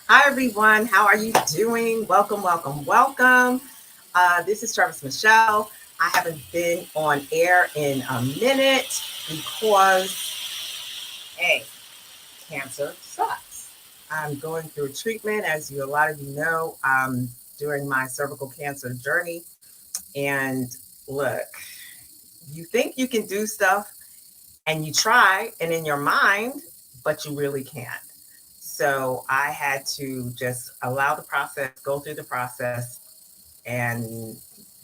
Hi, everyone. How are you doing? Welcome, welcome, welcome. This is Travis Michelle. I haven't been on air in a minute because, hey, cancer sucks. I'm going through treatment, as a lot of you know, during my cervical cancer journey. And look, you think you can do stuff and you try, and in your mind, but you really can't. So I had to just allow the process, go through the process, and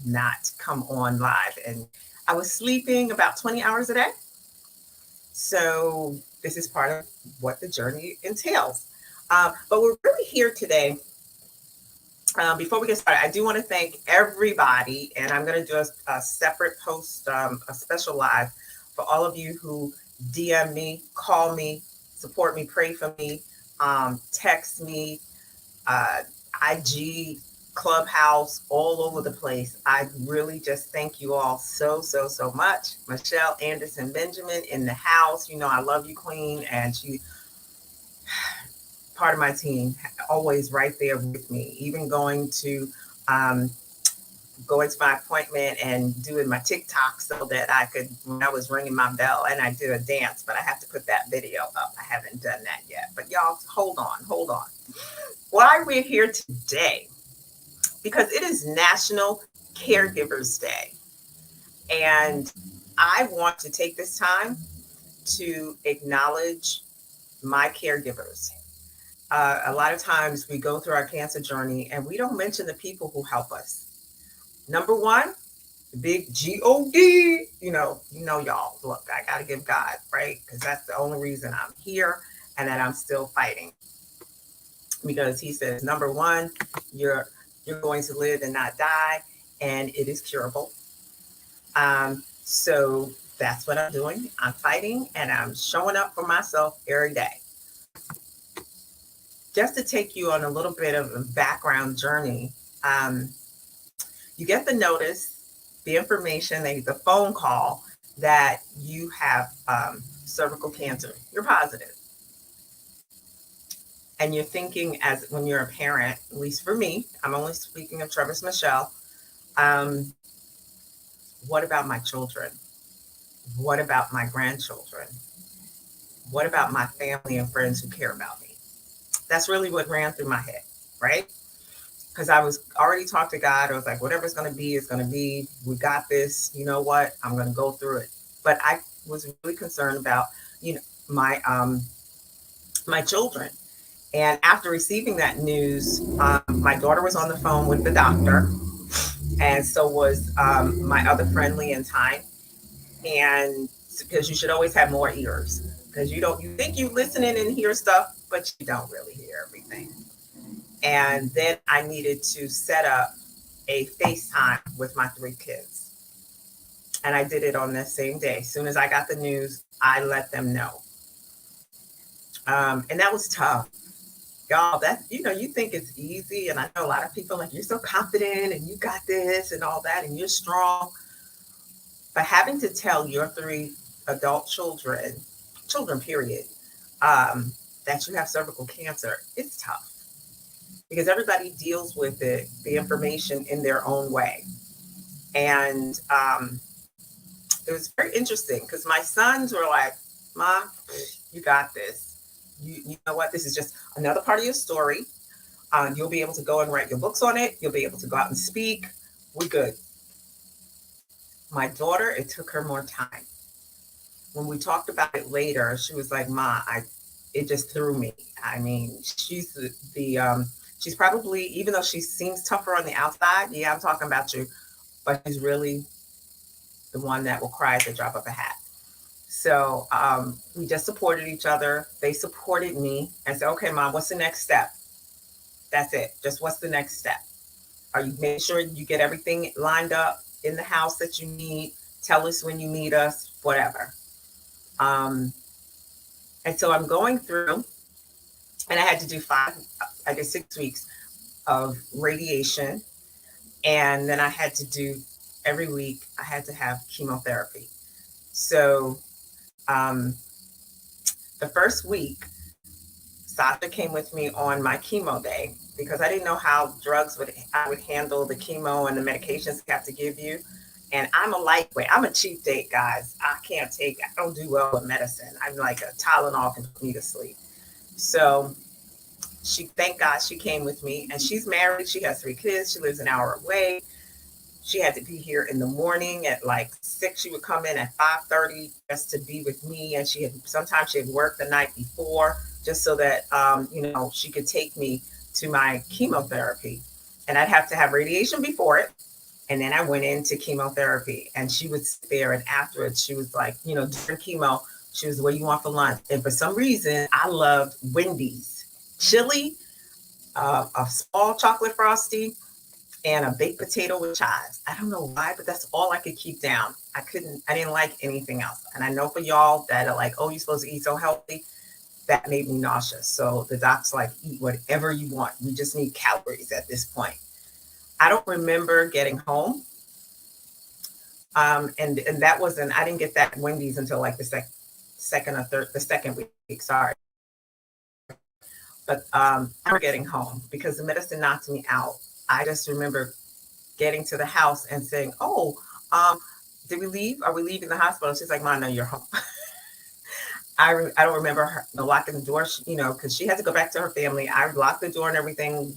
not come on live. And I was sleeping about 20 hours a day. So this is part of what the journey entails. But we're really here today. Before we get started, I do want to thank everybody, and I'm going to do a separate post, a special live for all of you who DM me, call me, support me, pray for me, text me, uh, IG, Clubhouse, all over the place. I really just thank you all so much. Michelle Anderson Benjamin in the house. You know, I love you, Queen, and she part of my team, always right there with me, even um, going to my appointment and doing my TikTok so that I could, when I was ringing my bell, and I did a dance, but I have to put that video up. I haven't done that yet. But y'all, hold on, hold on. Why we're here today? Because it is National Caregivers Day. And I want to take this time to acknowledge my caregivers. A lot of times we go through our cancer journey and we don't mention the people who help us. Number one, the big God. Y'all. Look, I got to give God, right? Because that's the only reason I'm here and that I'm still fighting. Because He says, number one, you're going to live and not die, and it is curable. So that's what I'm doing. I'm fighting, and I'm showing up for myself every day. Just to take you on a little bit of a background journey, you get the notice, the information, the phone call that you have cervical cancer. You're positive. And you're thinking, as when you're a parent, at least for me, I'm only speaking of Travis Michelle, um, what about my children? What about my grandchildren? What about my family and friends who care about me? That's really what ran through my head, right? Because I was already talked to God. I was like, whatever's going to be is going to be. We got this. You know what? I'm going to go through it. But I was really concerned about, you know, my children. And after receiving that news, my daughter was on the phone with the doctor, and so was my other friend, Leontine. And because you should always have more ears, because you think you listening and hear stuff, but you don't really hear everything. And then I needed to set up a FaceTime with my three kids. And I did it on that same day. As soon as I got the news, I let them know. And that was tough. Y'all, you think it's easy. And I know a lot of people like, you're so confident and you got this and all that, and you're strong. But having to tell your three adult children, period, that you have cervical cancer, it's tough because everybody deals with the information in their own way. And it was very interesting because my sons were like, "Mom, you got this. You know what? This is just another part of your story. You'll be able to go and write your books on it. You'll be able to go out and speak. We're good." My daughter, it took her more time. When we talked about it later, she was like, "Ma, it just threw me." I mean, she's probably, even though she seems tougher on the outside, yeah, I'm talking about you, but she's really the one that will cry at the drop of a hat. So we just supported each other. They supported me and said, "Okay, Mom, what's the next step?" That's it. Just what's the next step? Are you making sure you get everything lined up in the house that you need? Tell us when you need us, whatever. Um, and so I'm going through, and I had to do I did 6 weeks of radiation. And then I had to do every week, I had to have chemotherapy. So um, the first week, Sasha came with me on my chemo day because I didn't know how I would handle the chemo and the medications they have to give you. And I'm a lightweight. I'm a cheap date, guys. I don't do well with medicine. I'm like a Tylenol can put me to sleep. So thank God she came with me, and she's married. She has 3 kids. She lives an hour away. She had to be here in the morning at like 6. She would come in at 5:30 just to be with me. And sometimes she had worked the night before just so that, she could take me to my chemotherapy. And I'd have to have radiation before it. And then I went into chemotherapy, and she would sit there. And afterwards, she was like, during chemo, she was, what do you want for lunch? And for some reason, I loved Wendy's chili, a small chocolate frosty, and a baked potato with chives. I don't know why, but that's all I could keep down. I didn't like anything else. And I know for y'all that are like, oh, you're supposed to eat so healthy, that made me nauseous. So the doc's like, eat whatever you want. We just need calories at this point. I don't remember getting home. And that wasn't, I didn't get that Wendy's until like the second week, sorry. But I'm getting home because the medicine knocked me out. I just remember getting to the house and saying, "Oh, did we leave? Are we leaving the hospital?" She's like, "Mom, no, you're home." I don't remember her locking the door, because she had to go back to her family. I locked the door and everything.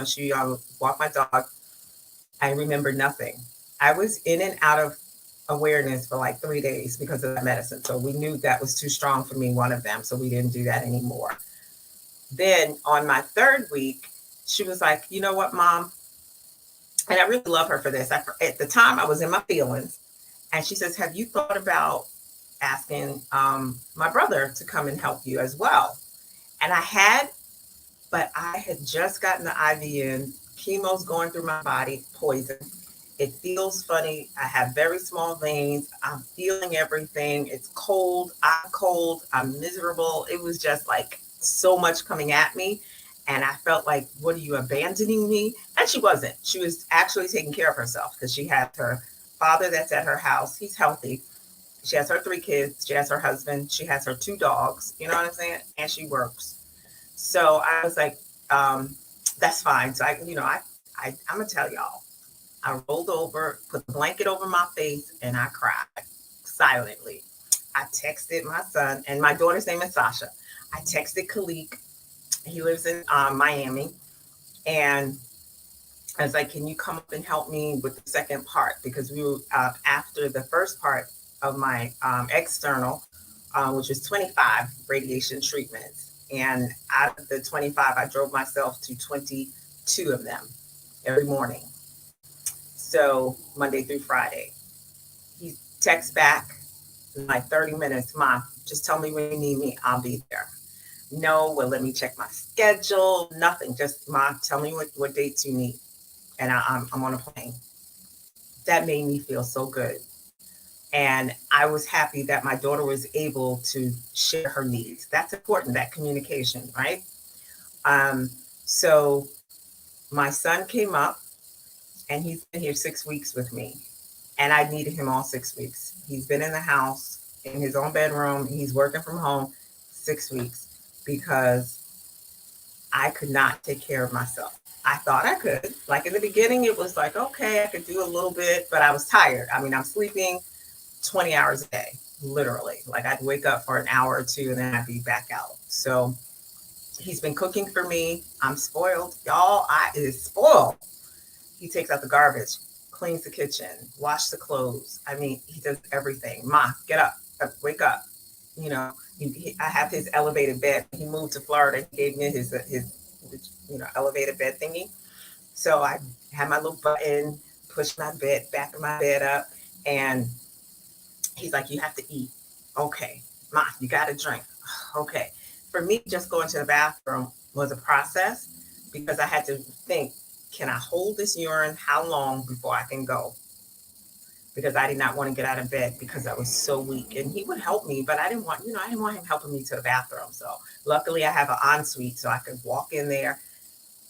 She walked my dog. I remember nothing. I was in and out of awareness for like 3 days because of that medicine. So we knew that was too strong for me, one of them. So we didn't do that anymore. Then on my 3rd week, she was like, "You know what, Mom?" And I really love her for this. At the time, I was in my feelings. And she says, "Have you thought about asking my brother to come and help you as well?" And but I had just gotten the IV in. Chemo's going through my body, poison. It feels funny. I have very small veins. I'm feeling everything. It's cold. I'm cold. I'm miserable. It was just like so much coming at me. And I felt like, what, are you abandoning me? And she wasn't. She was actually taking care of herself because she had her father that's at her house. He's healthy. She has her 3 kids. She has her husband. She has her 2 dogs. You know what I'm saying? And she works. So I was like, that's fine. So I'm going to tell y'all. I rolled over, put the blanket over my face, and I cried silently. I texted my son, and my daughter's name is Sasha. I texted Khalik. He lives in Miami. And I was like, "Can you come up and help me with the second part?" Because we were after the first part of my external, which was 25 radiation treatments. And out of the 25, I drove myself to 22 of them every morning. So Monday through Friday. He texts back in like 30 minutes, "Mom, just tell me when you need me. I'll be there." No, well, let me check my schedule. Nothing. Just, "Mom, tell me what dates you need." And I'm on a plane. That made me feel so good. And I was happy that my daughter was able to share her needs. That's important, that communication, right? Um, so my son came up, and he's been here 6 weeks with me. And I needed him all 6 weeks. He's been in the house, in his own bedroom. He's working from home 6 weeks because I could not take care of myself. I thought I could. Like in the beginning, it was like, okay, I could do a little bit, but I was tired. I mean, I'm sleeping 20 hours a day, literally. Like I'd wake up for an hour or two and then I'd be back out. So he's been cooking for me. I'm spoiled. Y'all, I is spoiled. He takes out the garbage, cleans the kitchen, wash the clothes. I mean, he does everything. "Ma, get up, wake up." I have his elevated bed. He moved to Florida. He gave me his elevated bed thingy. So I had my little button, push my back of my bed up, and he's like, "You have to eat." Okay. "Ma, you got to drink." Okay. For me, just going to the bathroom was a process because I had to think, can I hold this urine? How long before I can go? Because I did not want to get out of bed because I was so weak. And he would help me, but I didn't want him helping me to the bathroom. So luckily I have an ensuite so I could walk in there,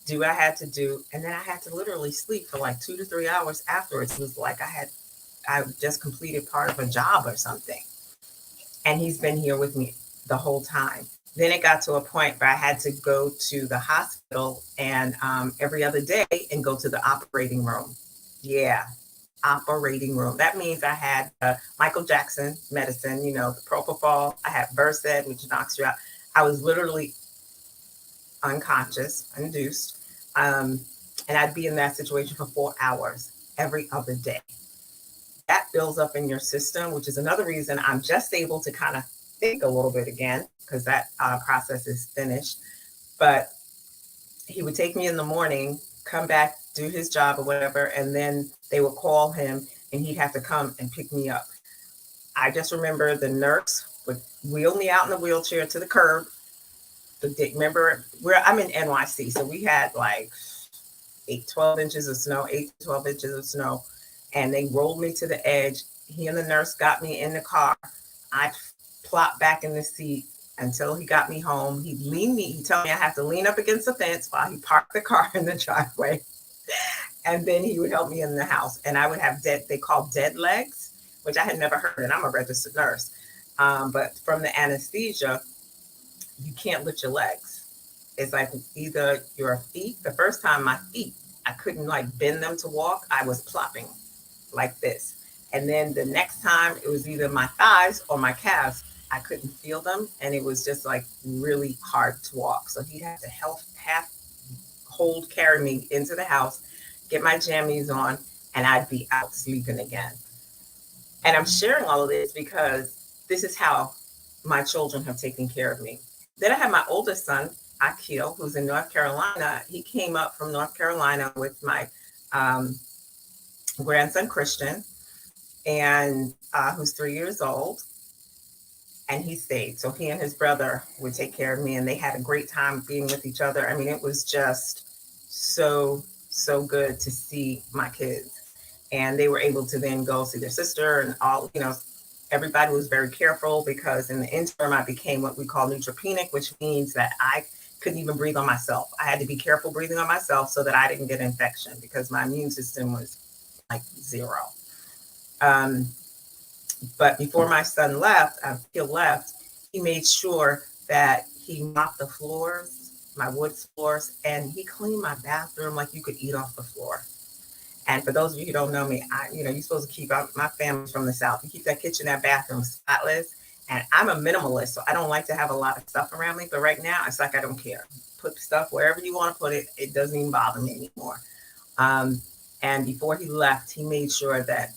do what I had to do. And then I had to literally sleep for like 2 to 3 hours afterwards. It was like I just completed part of a job or something. And he's been here with me the whole time. Then it got to a point where I had to go to the hospital and every other day and go to the operating room. Yeah, operating room. That means I had Michael Jackson medicine, the propofol. I had Versed, which knocks you out. I was literally unconscious, induced, um, and I'd be in that situation for 4 hours every other day. That builds up in your system, which is another reason I'm just able to kind of think a little bit again because that process is finished. But he would take me in the morning, come back, do his job or whatever, and then they would call him and he'd have to come and pick me up. I just remember the nurse would wheel me out in the wheelchair to the curb. Remember, I'm in NYC, so we had like 12 inches of snow, 8 to 12 inches of snow, and they rolled me to the edge. He and the nurse got me in the car. I plopped back in the seat until he got me home. He'd tell me I have to lean up against the fence while he parked the car in the driveway. And then he would help me in the house. And I would have they call dead legs, which I had never heard. And I'm a registered nurse. But from the anesthesia, you can't lift your legs. It's like either your feet, the first time my feet, I couldn't like bend them to walk. I was plopping like this. And then the next time it was either my thighs or my calves. I couldn't feel them. And it was just like really hard to walk. So he'd have to carry me into the house, get my jammies on, and I'd be out sleeping again. And I'm sharing all of this because this is how my children have taken care of me. Then I have my oldest son, Akil, who's in North Carolina. He came up from North Carolina with my grandson, Christian, and who's 3 years old. And he stayed. So he and his brother would take care of me, and they had a great time being with each other. I mean, it was just so good to see my kids. And they were able to then go see their sister and all, everybody was very careful because in the interim, I became what we call neutropenic, which means that I couldn't even breathe on myself. I had to be careful breathing on myself so that I didn't get infection because my immune system was like zero. But before my son left, he made sure that he mopped the floors, my wood floors, and he cleaned my bathroom like you could eat off the floor. And for those of you who don't know me, you're supposed to keep my family's from the South. You keep that kitchen, that bathroom spotless. And I'm a minimalist, so I don't like to have a lot of stuff around me. But right now, it's like I don't care. Put stuff wherever you want to put it. It doesn't even bother me anymore. And before he left, he made sure that,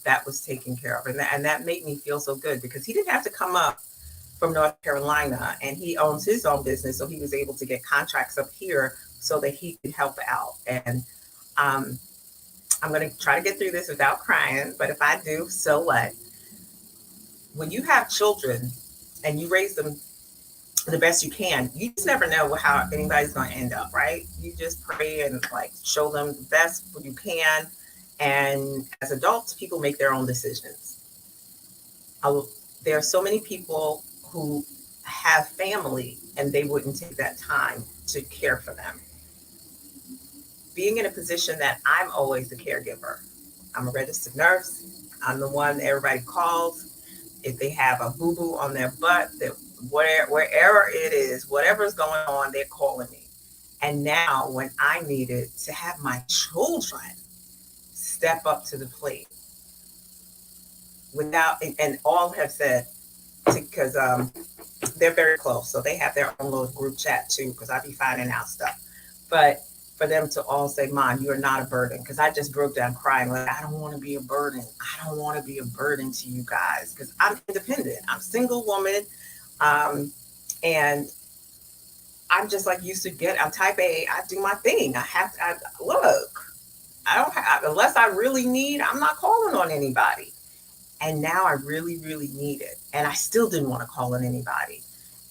that was taken care of. And that made me feel so good because he didn't have to come up from North Carolina, and he owns his own business. So he was able to get contracts up here so that he could help out. And I'm going to try to get through this without crying, but if I do, so what? When you have children and you raise them the best you can, you just never know how anybody's going to end up, right? You just pray and like show them the best you can. And as adults, people make their own decisions. There are so many people who have family and they wouldn't take that time to care for them. Being in a position that I'm always the caregiver. I'm a registered nurse. I'm the one everybody calls. If they have a boo-boo on their butt, that wherever it is, whatever's going on, they're calling me. And now when I needed to have my children step up to the plate and all have said, because they're very close. So they have their own little group chat too, because I be finding out stuff. But for them to all say, Mom, you are not a burden. Because I just broke down crying. Like, I don't want to be a burden. I don't want to be a burden to you guys. Because I'm independent. I'm a single woman. And I'm just like used to I'm type A. I do my thing. Unless I really need, I'm not calling on anybody. And now I really, really need it. And I still didn't want to call on anybody.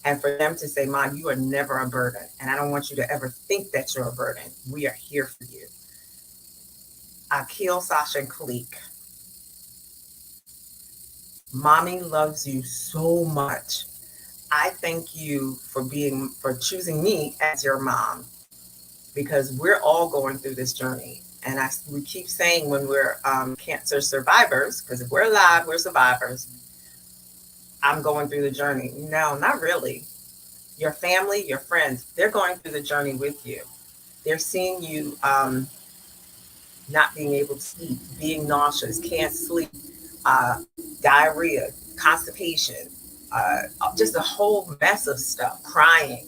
And for them to say, Mom, you are never a burden. And I don't want you to ever think that you're a burden. We are here for you. Akil, Sasha, and Kalik. Mommy loves you so much. I thank you for choosing me as your mom, because we're all going through this journey. And we keep saying when we're cancer survivors, because if we're alive, we're survivors. I'm going through the journey. No, not really. Your family, your friends, they're going through the journey with you. They're seeing you not being able to eat, being nauseous, can't sleep, uh, diarrhea, constipation, uh, just a whole mess of stuff, crying.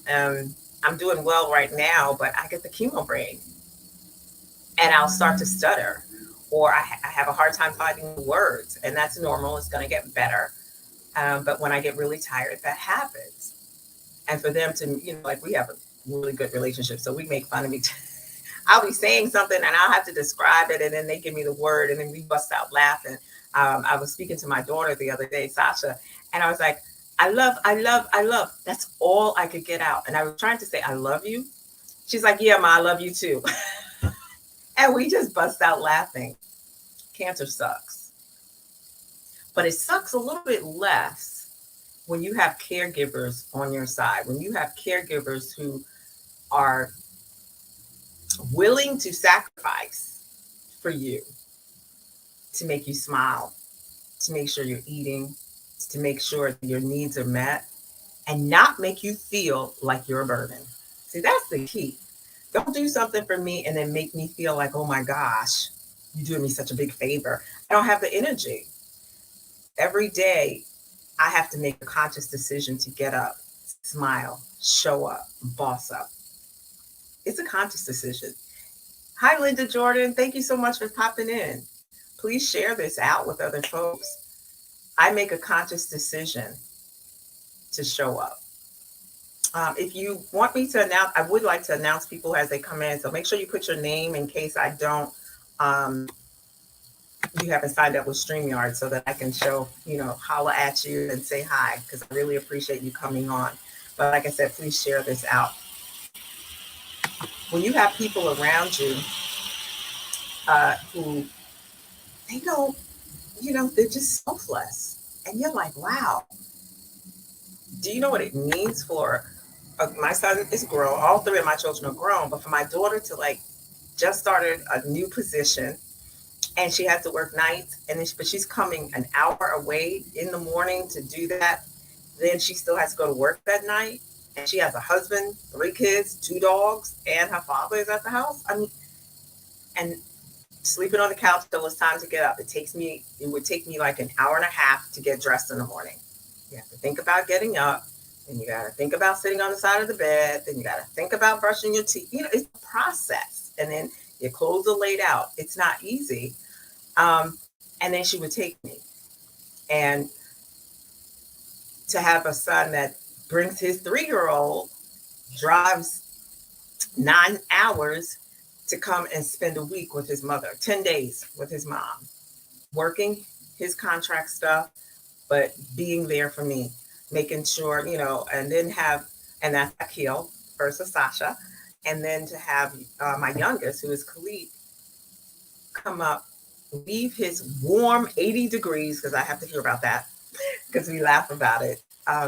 I'm doing well right now, but I get the chemo brain and I'll start to stutter, or I have a hard time finding words, and that's normal. It's going to get better. But when I get really tired, that happens. And for them to, like we have a really good relationship, so we make fun of each. I'll be saying something and I'll have to describe it, and then they give me the word, and then we bust out laughing. I was speaking to my daughter the other day, Sasha, and I was like, I love, I love, I love. That's all I could get out. And I was trying to say, I love you. She's like, yeah, Ma, I love you too. And we just bust out laughing. Cancer sucks. But it sucks a little bit less when you have caregivers on your side, when you have caregivers who are willing to sacrifice for you, to make you smile, to make sure you're eating, to make sure that your needs are met, and not make you feel like you're a burden. See, that's the key. Don't do something for me and then make me feel like, oh my gosh, you're doing me such a big favor. I don't have the energy. Every day, I have to make a conscious decision to get up, smile, show up, boss up. It's a conscious decision. Hi, Linda Jordan. Thank you so much for popping in. Please share this out with other folks. I make a conscious decision to show up. If you want me to announce, I would like to announce people as they come in. So make sure you put your name in case I don't, you haven't signed up with StreamYard, so that I can show, holla at you and say hi, because I really appreciate you coming on. But like I said, please share this out. When you have people around you who, they don't, they're just selfless. And you're like, wow, do you know what it means for my son is grown. All three of my children are grown, but for my daughter to just started a new position, and she has to work nights, and then but she's coming an hour away in the morning to do that. Then she still has to go to work that night, and she has a husband, 3 kids, 2 dogs, and her father is at the house. I mean, and sleeping on the couch till it's time to get up. It would take me like an hour and a half to get dressed in the morning. You have to think about getting up, and you got to think about sitting on the side of the bed. Then you got to think about brushing your teeth. It's a process. And then your clothes are laid out. It's not easy. And then she would take me. And to have a son that brings his 3-year-old, drives 9 hours to come and spend a week with his mother, 10 days with his mom, working his contract stuff, but being there for me, making sure, and then and that's Akil versus Sasha. And then to have my youngest, who is Khalid, come up, leave his warm 80 degrees, because I have to hear about that, because we laugh about it,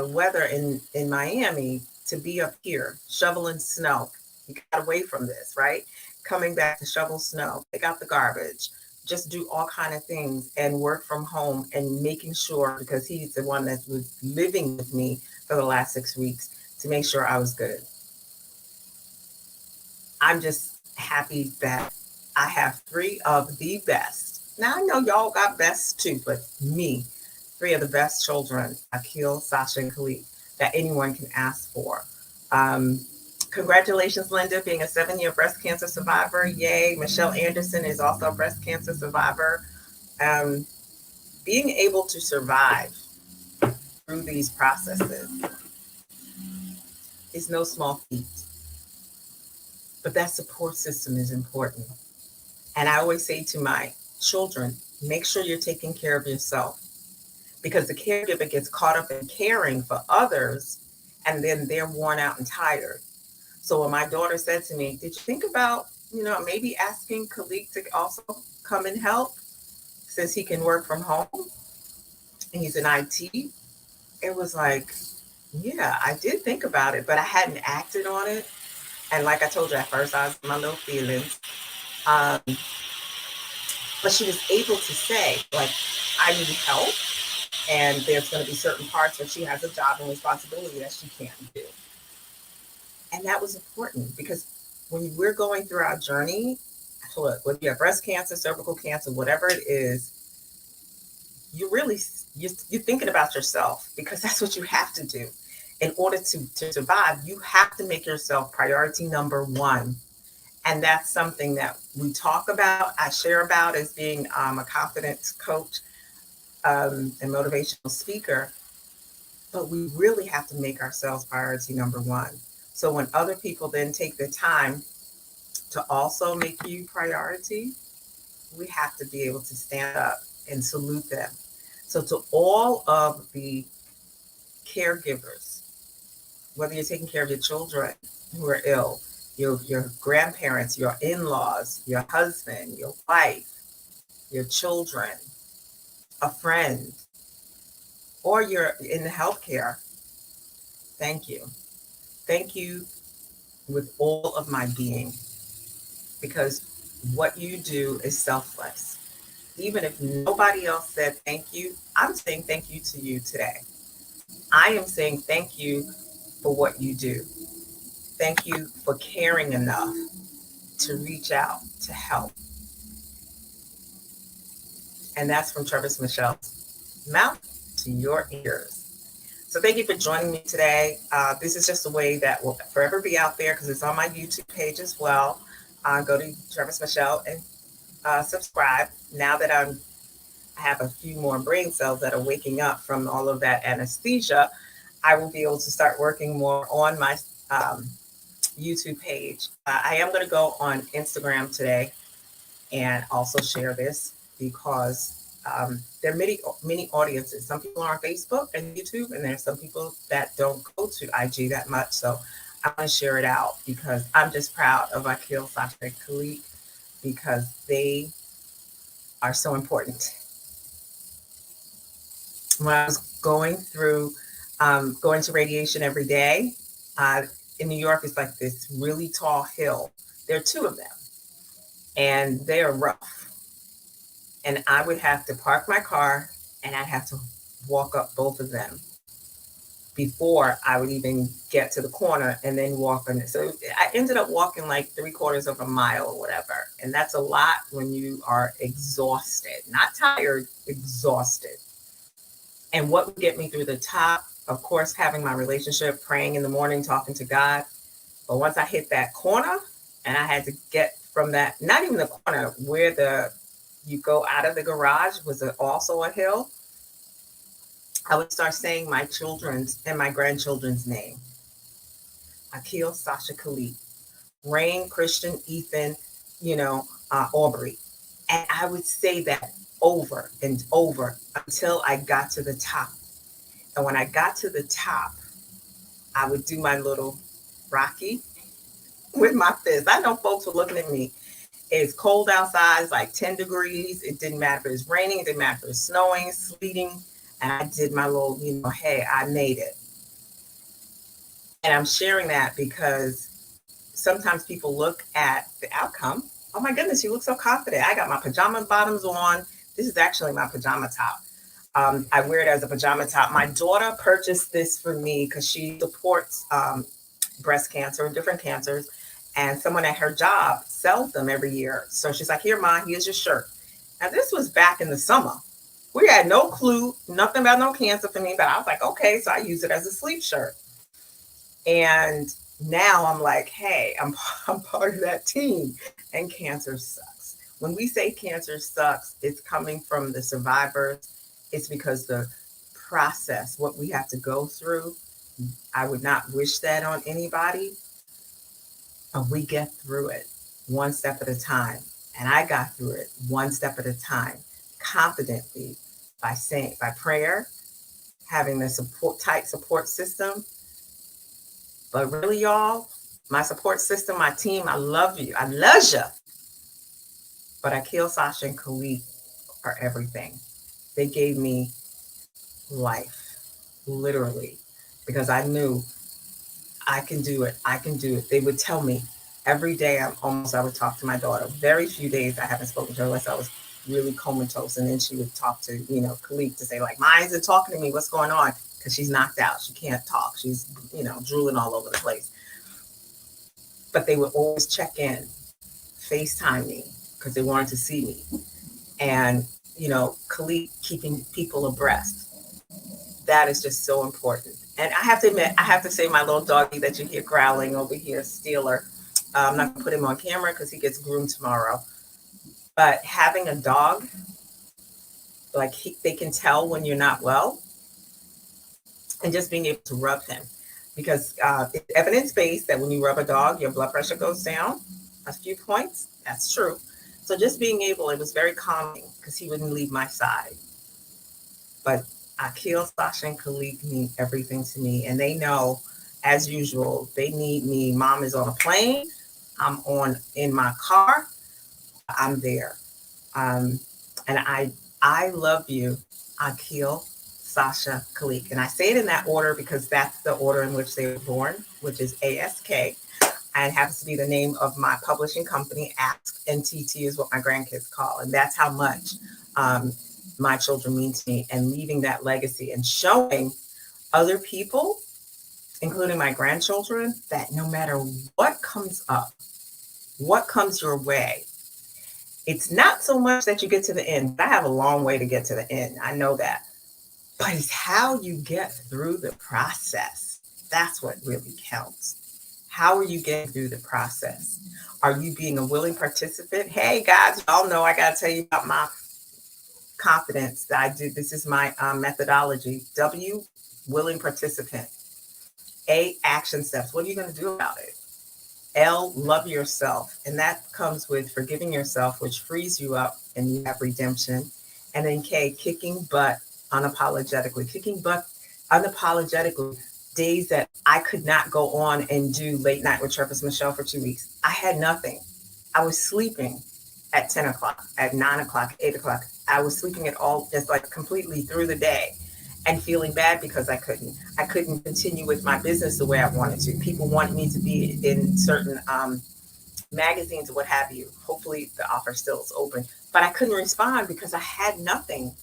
weather in Miami, to be up here shoveling snow. You got away from this, right? Coming back to shovel snow, pick out the garbage, just do all kind of things and work from home, and making sure, because he's the one that was living with me for the last 6 weeks, to make sure I was good. I'm just happy that I have 3 of the best. Now, I know y'all got best too, but me, 3 of the best children, Akil, Sasha, and Khalid, that anyone can ask for. Congratulations, Linda, being a 7-year breast cancer survivor. Yay. Michelle Anderson is also a breast cancer survivor. Being able to survive through these processes is no small feat. But that support system is important. And I always say to my children, make sure you're taking care of yourself, because the caregiver gets caught up in caring for others, and then they're worn out and tired. So when my daughter said to me, did you think about, maybe asking Khalid to also come and help, since he can work from home and he's in IT? It was like, yeah, I did think about it, but I hadn't acted on it. And like I told you, at first I was in my little feelings. But she was able to say, I need help. And there's going to be certain parts where she has a job and responsibility that she can't do. And that was important because when we're going through our journey, look, whether you have breast cancer, cervical cancer, whatever it is, you really you're thinking about yourself because that's what you have to do. In order to survive, you have to make yourself priority number one. And that's something that we talk about, I share about as being a confidence coach and motivational speaker. But we really have to make ourselves priority number one. So when other people then take the time to also make you priority, we have to be able to stand up and salute them. So to all of the caregivers, whether you're taking care of your children who are ill, your grandparents, your in-laws, your husband, your wife, your children, a friend, or you're in healthcare, thank you. Thank you with all of my being, because what you do is selfless. Even if nobody else said thank you, I'm saying thank you to you today. I am saying thank you for what you do. Thank you for caring enough to reach out to help. And that's from Travis Michelle's mouth to your ears. So thank you for joining me today. This is just a way that will forever be out there because it's on my YouTube page as well. Go to Travis Michelle and subscribe. Now that I have a few more brain cells that are waking up from all of that anesthesia, I will be able to start working more on my YouTube page. I am going to go on Instagram today and also share this because there are many audiences. Some people are on Facebook and YouTube, and there's some people that don't go to IG that much. So I want to share it out because I'm just proud of Akil, Sasha, and Khalid because they are so important. When I was going through, going to radiation every day, in New York, it's like this really tall hill. There are two of them, and they are rough. And I would have to park my car, and I'd have to walk up both of them before I would even get to the corner and then walk on it. So I ended up walking like 3/4 of a mile or whatever. And that's a lot when you are exhausted, not tired, exhausted. And what would get me through the top, of course, having my relationship, praying in the morning, talking to God. But once I hit that corner and I had to get from that, not even the corner, where you go out of the garage was also a hill. I would start saying my children's and my grandchildren's name. Akil, Sasha, Khalid, Rain, Christian, Ethan, Aubrey. And I would say that over and over until I got to the top. And when I got to the top, I would do my little Rocky with my fist. I know folks were looking at me. It's cold outside. It's like 10 degrees. It didn't matter if it was raining. It didn't matter if it was snowing, sleeting. And I did my little, hey, I made it. And I'm sharing that because sometimes people look at the outcome. Oh my goodness, you look so confident. I got my pajama bottoms on. This is actually my pajama top. I wear it as a pajama top. My daughter purchased this for me because she supports breast cancer and different cancers. And someone at her job sells them every year. So she's like, here, Ma, here's your shirt. Now, this was back in the summer. We had no clue, nothing about no cancer for me, but I was like, okay, so I use it as a sleep shirt. And now I'm like, hey, I'm part of that team. And cancer sucks. When we say cancer sucks, it's coming from the survivors. It's because the process, what we have to go through, I would not wish that on anybody. But we get through it one step at a time. And I got through it one step at a time, confidently, by prayer, having the tight support system. But really, y'all, my support system, my team, I love you. I love you. But Akil, Sasha, and Khalid are everything. They gave me life, literally, because I knew I can do it. I can do it. They would tell me every day. I would talk to my daughter. Very few days I haven't spoken to her unless I was really comatose. And then she would talk to, Kalik to say, like, Ma isn't talking to me. What's going on? Because she's knocked out. She can't talk. She's, drooling all over the place. But they would always check in, FaceTime me because they wanted to see me. And, Kalik keeping people abreast. That is just so important. And I have to admit, I have to say, my little doggy that you hear growling over here, Steeler, I'm not going to put him on camera because he gets groomed tomorrow. But having a dog, like they can tell when you're not well, and just being able to rub him. Because it's evidence-based that when you rub a dog, your blood pressure goes down a few points. That's true. So just being able, it was very calming because he wouldn't leave my side. But Akil, Sasha, and Kalik mean everything to me. And they know, as usual, they need me. Mom is on a plane. I'm in my car. I'm there. And I love you, Akil, Sasha, Kalik. And I say it in that order because that's the order in which they were born, which is ASK. And it happens to be the name of my publishing company. Ask NTT is what my grandkids call. And that's how much my children mean to me, and leaving that legacy and showing other people, including my grandchildren, that no matter what comes up, what comes your way, it's not so much that you get to the end. I have a long way to get to the end. I know that. But it's how you get through the process. That's what really counts. How are you getting through the process? Are you being a willing participant? Hey, guys, y'all know I got to tell you about my confidence that I do. This is my methodology. W, willing participant. A, action steps. What are you going to do about it? L, love yourself. And that comes with forgiving yourself, which frees you up and you have redemption. And then K, kicking butt unapologetically. Kicking butt unapologetically. Days that I could not go on and do late night with Travis Michelle for 2 weeks. I had nothing. I was sleeping at 10 o'clock, at 9 o'clock, 8 o'clock. I was sleeping at all, just like completely through the day, and feeling bad because I couldn't continue with my business the way I wanted to. People wanted me to be in certain magazines or what have you. Hopefully the offer still is open, but I couldn't respond because I had nothing.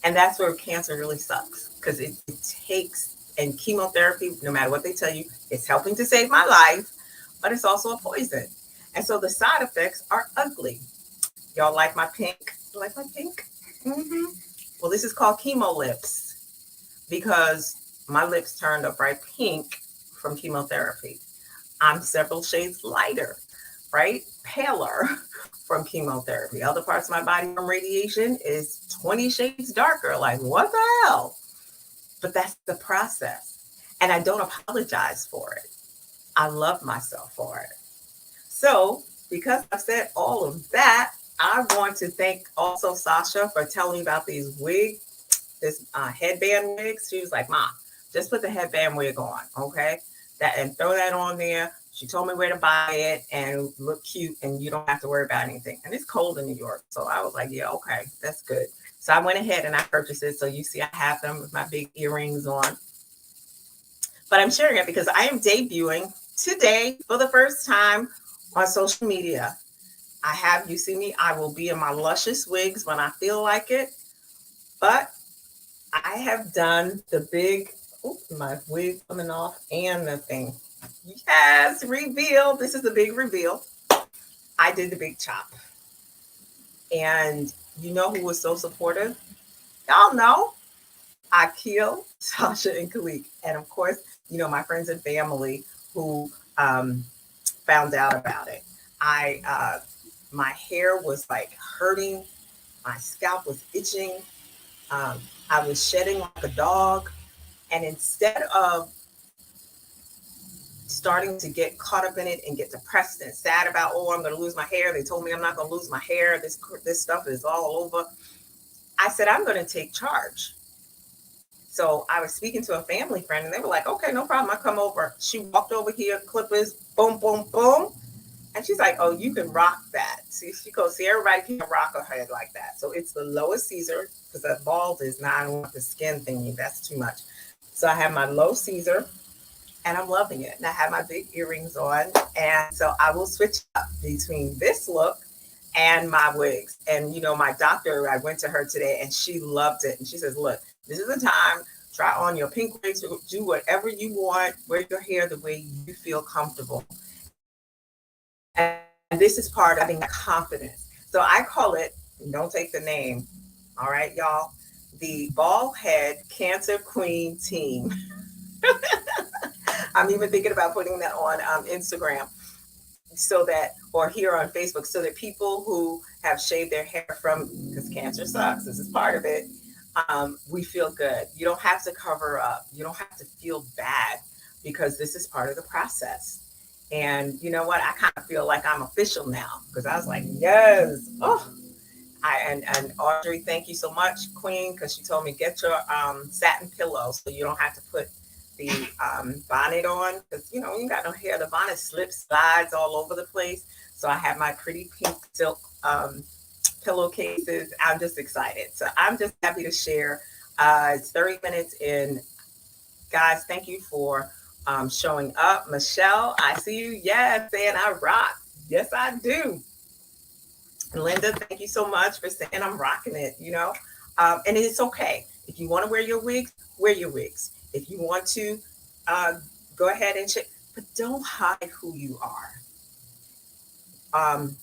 And that's where cancer really sucks, because it takes, and chemotherapy, no matter what they tell you, it's helping to save my life, but it's also a poison. And so the side effects are ugly. Y'all like my pink? You like my pink? Mm-hmm. Well, this is called chemo lips because my lips turned up bright pink from chemotherapy. I'm several shades lighter, right? Paler from chemotherapy. Other parts of my body from radiation is 20 shades darker. Like, what the hell? But that's the process. And I don't apologize for it. I love myself for it. So because I've said all of that, I want to thank also Sasha for telling me about these wigs, this headband wigs. She was like, Mom, just put the headband wig on, okay? And throw that on there. She told me where to buy it and look cute, and you don't have to worry about anything. And it's cold in New York, so I was like, yeah, okay, that's good. So I went ahead and I purchased it. So you see I have them with my big earrings on. But I'm sharing it because I am debuting today for the first time on social media. You see me, I will be in my luscious wigs when I feel like it. But I have done the big, my wig coming off and the thing. Yes, reveal. This is the big reveal. I did the big chop. And you know who was so supportive? Y'all know. Akil, Sasha, and Kalik. And of course, my friends and family who found out about it. My hair was like hurting. My scalp was itching. I was shedding like a dog. And instead of starting to get caught up in it and get depressed and sad about, I'm going to lose my hair. They told me I'm not going to lose my hair. This stuff is all over. I said, I'm going to take charge. So I was speaking to a family friend and they were like, okay, no problem. I come over. She walked over here, clippers, boom, boom, boom. And she's like, oh, you can rock that. She goes, see, everybody can rock a head like that. So it's the lowest Caesar, because that bald is not, I don't want the skin thingy. That's too much. So I have my low Caesar and I'm loving it. And I have my big earrings on. And so I will switch up between this look and my wigs. And, my doctor, I went to her today and she loved it. And she says, look, this is the time, try on your pink wigs, do whatever you want, wear your hair the way you feel comfortable. And this is part of having that confidence. So I call it, don't take the name, all right, y'all, the bald head cancer queen team. I'm even thinking about putting that on Instagram, so that, or here on Facebook, so that people who have shaved their hair from, because cancer sucks, this is part of it, we feel good. You don't have to cover up. You don't have to feel bad, because this is part of the process. And you know what? I kind of feel like I'm official now, because I was like, yes. Oh, and Audrey, thank you so much, Queen, because she told me get your satin pillow so you don't have to put the bonnet on, because you got no hair. The bonnet slips, slides all over the place. So I have my pretty pink silk pillowcases. I'm just excited. So I'm just happy to share. It's 30 minutes in. Guys, thank you for showing up. Michelle, I see you. Yes, saying I rock. Yes, I do. Linda, thank you so much for saying I'm rocking it, and it's okay. If you want to wear your wigs, wear your wigs. If you want to, go ahead and check, but don't hide who you are.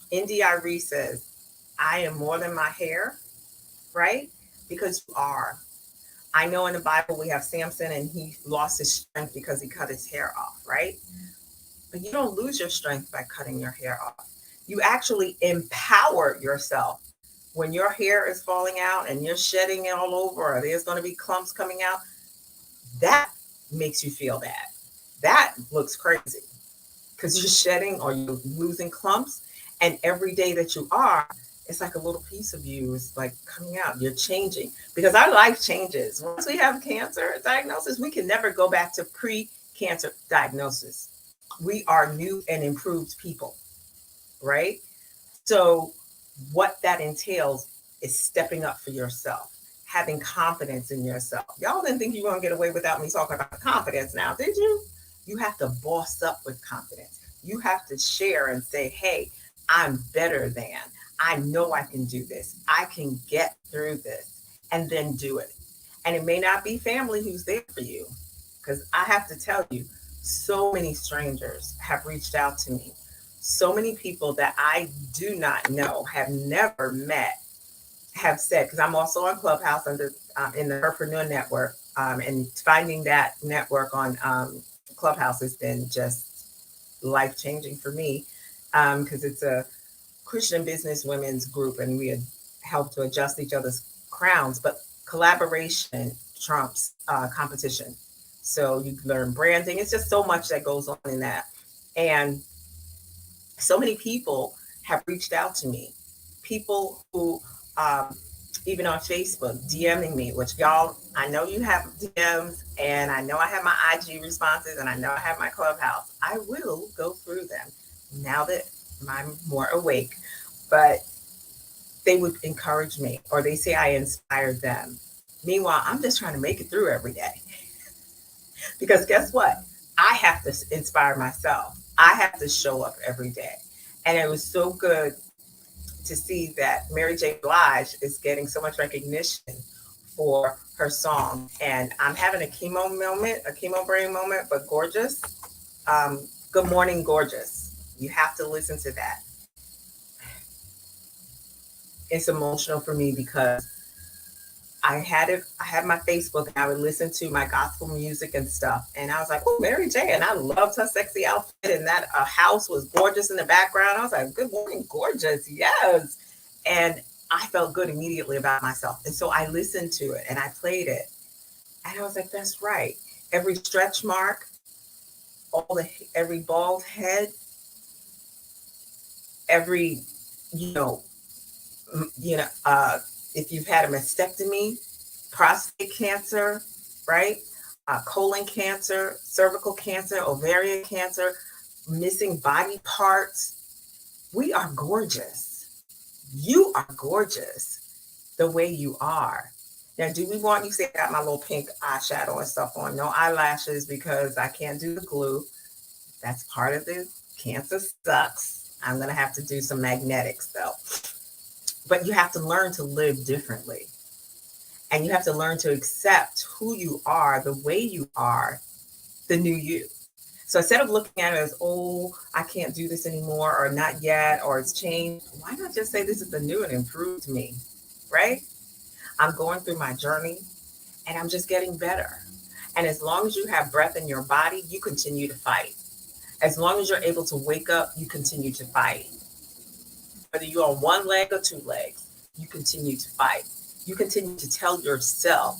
Indy Irie says, I am more than my hair, right? Because you are. I know in the Bible we have Samson and he lost his strength because he cut his hair off, right? But you don't lose your strength by cutting your hair off. You actually empower yourself. When your hair is falling out and you're shedding it all over, or there's going to be clumps coming out, that makes you feel bad. That looks crazy because you're shedding or you're losing clumps. And every day that you are, it's like a little piece of you is like coming out. You're changing, because our life changes. Once we have cancer diagnosis, we can never go back to pre-cancer diagnosis. We are new and improved people, right? So what that entails is stepping up for yourself, having confidence in yourself. Y'all didn't think you were going to get away without me talking about confidence now, did you? You have to boss up with confidence. You have to share and say, hey, I'm better than. I know I can do this. I can get through this, and then do it. And it may not be family who's there for you, because I have to tell you, so many strangers have reached out to me. So many people that I do not know, have never met, have said, because I'm also on Clubhouse under in the Herpreneur Network, and finding that network on Clubhouse has been just life-changing for me, because it's a Christian business women's group, and we had helped to adjust each other's crowns, but collaboration trumps competition. So you learn branding. It's just so much that goes on in that. And so many people have reached out to me. People who, even on Facebook, DMing me, which y'all, I know you have DMs, and I know I have my IG responses, and I know I have my Clubhouse. I will go through them now that I'm more awake. But they would encourage me, or they say I inspired them. Meanwhile, I'm just trying to make it through every day. Because guess what? I have to inspire myself. I have to show up every day. And it was so good to see that Mary J. Blige is getting so much recognition for her song. And I'm having a chemo brain moment, but gorgeous. Good morning, gorgeous. You have to listen to that. It's emotional for me because I had my Facebook, and I would listen to my gospel music and stuff. And I was like, oh, Mary J. And I loved her sexy outfit. And that house was gorgeous in the background. I was like, good morning, gorgeous. Yes. And I felt good immediately about myself. And so I listened to it and I played it. And I was like, that's right. Every stretch mark, every bald head, every, if you've had a mastectomy, prostate cancer, right? Colon cancer, cervical cancer, ovarian cancer, missing body parts. We are gorgeous. You are gorgeous the way you are. Now, do we want, you say I got my little pink eyeshadow and stuff on, no eyelashes because I can't do the glue. That's part of the cancer sucks. I'm going to have to do some magnetics though. But you have to learn to live differently. And you have to learn to accept who you are, the way you are, the new you. So instead of looking at it as, oh, I can't do this anymore, or not yet, or it's changed, why not just say this is the new and improved me, right? I'm going through my journey and I'm just getting better. And as long as you have breath in your body, you continue to fight. As long as you're able to wake up, you continue to fight. Whether you're on one leg or two legs, you continue to fight. You continue to tell yourself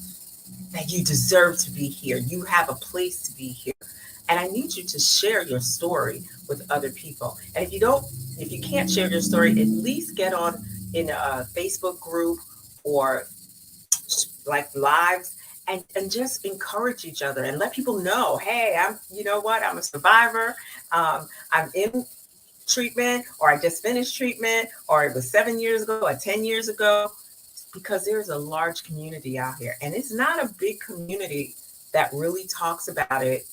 that you deserve to be here. You have a place to be here. And I need you to share your story with other people. And if you can't share your story, at least get on in a Facebook group or like lives and just encourage each other and let people know, hey, you know what, I'm a survivor. I'm in treatment, or I just finished treatment, or it was 7 years ago or 10 years ago, because there's a large community out here. And it's not a big community that really talks about it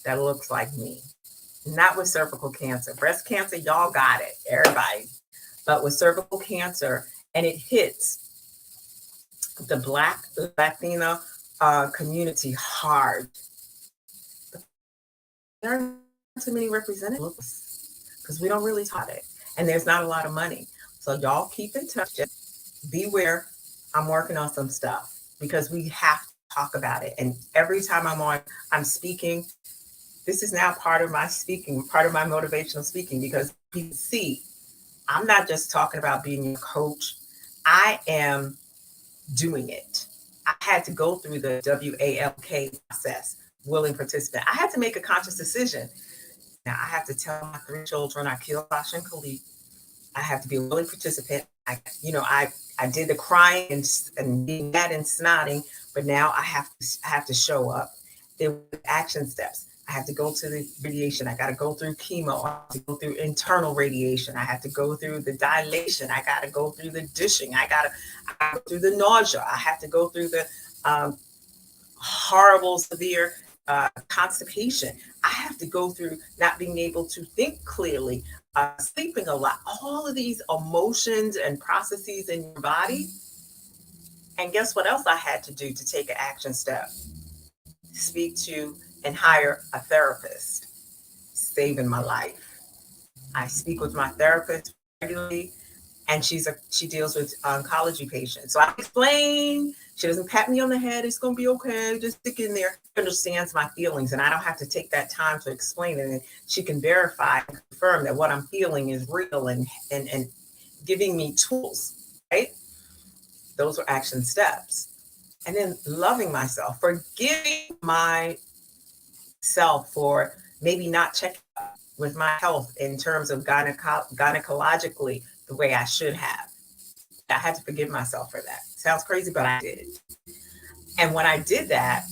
that looks like me. Not with cervical cancer. Breast cancer, y'all got it, everybody. But with cervical cancer, and it hits the Black Latina community hard. There aren't too many representatives because we don't really talk it. And there's not a lot of money. So y'all keep in touch. Just beware. I'm working on some stuff because we have to talk about it. And every time I'm speaking, this is now part of my speaking, part of my motivational speaking, because you see, I'm not just talking about being a coach. I am doing it. I had to go through the WALK process, willing participant. I had to make a conscious decision. Now I have to tell my 3 children, I killed Sasha and Khalid. I have to be a willing participant. I did the crying and being mad and snotting, but now I have to show up. There were action steps. I have to go to the radiation. I got to go through chemo. I have to go through internal radiation. I have to go through the dilation. I got to go through the dishing. I got to go through the nausea. I have to go through the horrible, severe constipation. I have to go through not being able to think clearly, sleeping a lot, all of these emotions and processes in your body. And guess what else I had to do to take an action step? Speak to and hire a therapist, saving my life. I speak with my therapist regularly, and she deals with oncology patients. So I explain. She doesn't pat me on the head. It's going to be okay. Just stick in there. She understands my feelings, and I don't have to take that time to explain it. And she can verify and confirm that what I'm feeling is real and giving me tools, right? Those are action steps. And then loving myself, forgiving myself for maybe not checking up with my health in terms of gynecologically the way I should have. I had to forgive myself for that. Sounds crazy, but I did. And when I did that,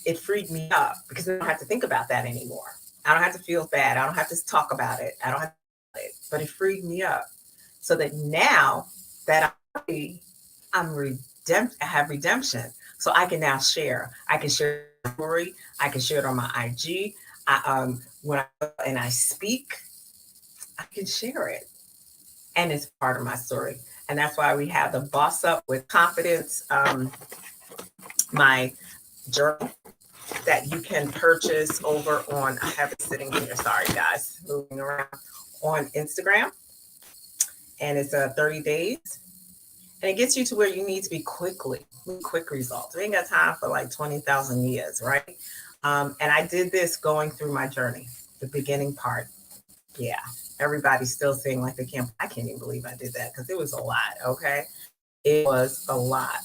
it freed me up because I don't have to think about that anymore. I don't have to feel bad. I don't have to talk about it. I don't have to it, but it freed me up so that now that I have redemption. So I can now share. I can share my story. I can share it on my IG. When I speak, I can share it. And it's part of my story. And that's why we have the Boss Up with Confidence, my journal that you can purchase over on, I have it sitting here, sorry guys, moving around, on Instagram. And it's 30 days. And it gets you to where you need to be quick results. We ain't got time for like 20,000 years, right? And I did this going through my journey, the beginning part. Yeah, everybody's still saying like I can't even believe I did that because it was a lot, okay? It was a lot.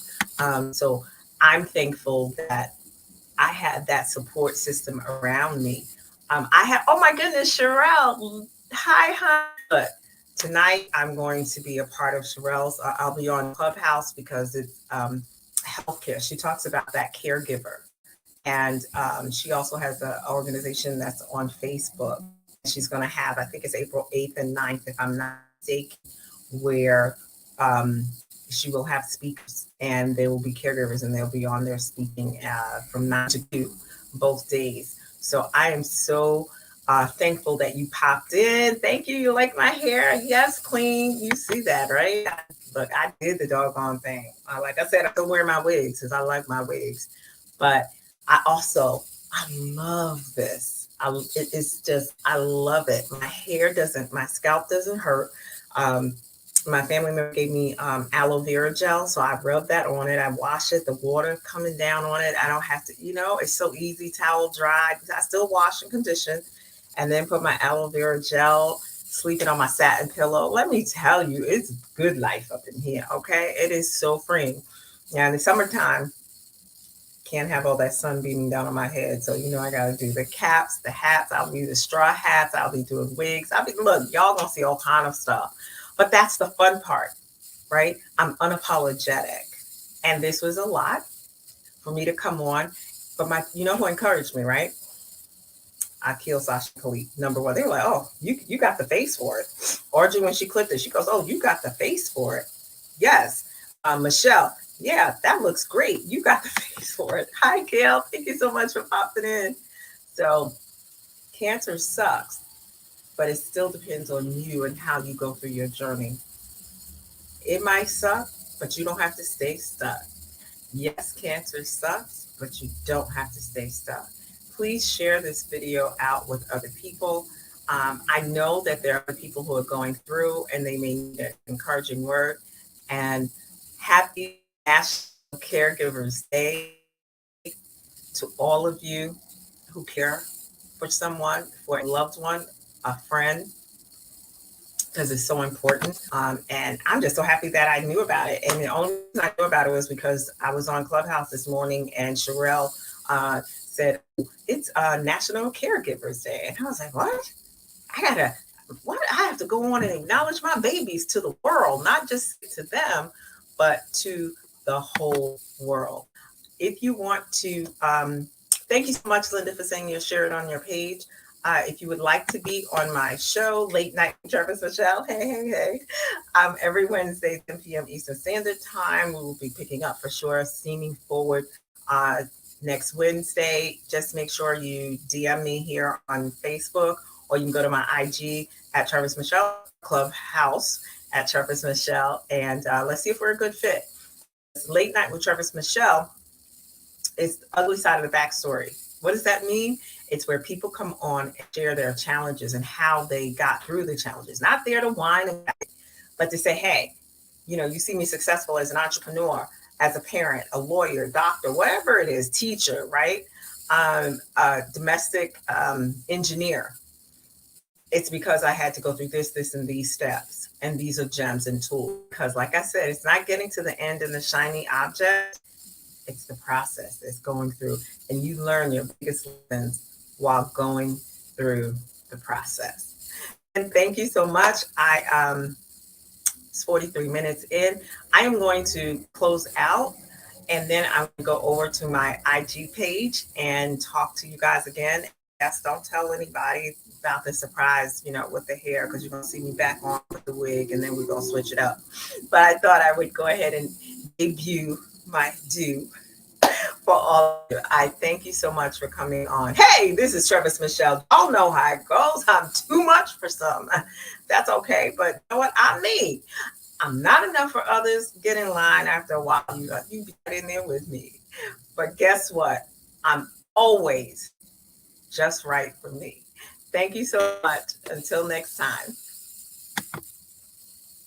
So I'm thankful that I had that support system around me. Oh my goodness, Sherelle, hi. But tonight I'm going to be a part of Sherelle's, I'll be on Clubhouse because it's healthcare. She talks about that caregiver. And she also has an organization that's on Facebook. She's going to have, I think it's April 8th and 9th, if I'm not mistaken, where she will have speakers and they will be caregivers and they'll be on there speaking from 9 to 2 both days. So I am so Thankful that you popped in. Thank you. You like my hair? Yes, queen. You see that, right? Look, I did the doggone thing. Like I said, I still wear my wigs because I like my wigs. But I love this. It's just, I love it. My scalp doesn't hurt. Um, my family member gave me aloe vera gel, so I rub that on it. I wash it, the water coming down on it. I don't have to, it's so easy, towel dry. I still wash and condition, and then put my aloe vera gel, sleeping on my satin pillow. Let me tell you, it's good life up in here, okay? It is so freeing. Now, in the summertime, can't have all that sun beaming down on my head. So, I got to do the caps, the hats. I'll be the straw hats. I'll be doing wigs. Look, y'all going to see all kind of stuff. But that's the fun part, right? I'm unapologetic. And this was a lot for me to come on. But you know who encouraged me, right? Akil Sasha Khalid, number one. They were like, oh, you got the face for it. Audrey, when she clicked it, she goes, oh, you got the face for it. Yes. Michelle, yeah, that looks great. You got the face for it. Hi, Gail. Thank you so much for popping in. So cancer sucks, but it still depends on you and how you go through your journey. It might suck, but you don't have to stay stuck. Yes, cancer sucks, but you don't have to stay stuck. Please share this video out with other people. I know that there are people who are going through and they may need an encouraging word. And happy National Caregivers Day to all of you who care for someone, for a loved one, a friend, because it's so important. And I'm just so happy that I knew about it. And the only reason I knew about it was because I was on Clubhouse this morning and Sherelle said, it's National Caregivers Day. And I was like, what? I have to go on and acknowledge my babies to the world, not just to them, but to the whole world. If you want to, thank you so much, Linda, for saying you'll share it on your page. If you would like to be on my show, Late Night with Travis Michelle, hey. Every Wednesday, 10 p.m. Eastern Standard Time, we will be picking up for sure, Steaming Forward next Wednesday. Just make sure you DM me here on Facebook, or you can go to my IG at Travis Michelle, Clubhouse at Travis Michelle, and let's see if we're a good fit. It's Late Night with Travis Michelle. It's the ugly side of the backstory. What does that mean? It's where people come on and share their challenges and how they got through the challenges. Not there to whine, but to say, hey, you see me successful as an entrepreneur, as a parent, a lawyer, doctor, whatever it is, teacher, right? Domestic engineer. It's because I had to go through this, and these steps. And these are gems and tools. Because like I said, it's not getting to the end and the shiny object. It's the process that's going through. And you learn your biggest lessons while going through the process. And thank you so much. It's 43 minutes in. I am going to close out, and then I'm going to go over to my IG page and talk to you guys again. Yes, don't tell anybody about the surprise, with the hair, because you're going to see me back on with the wig, and then we're going to switch it up. But I thought I would go ahead and debut my due for all of you. I thank you so much for coming on. Hey, this is Travis Michelle. Y'all know how it goes. I'm too much for some. That's okay. But you know what? I'm me. I'm not enough for others. Get in line after a while. You get in there with me. But guess what? I'm always just right for me. Thank you so much. Until next time.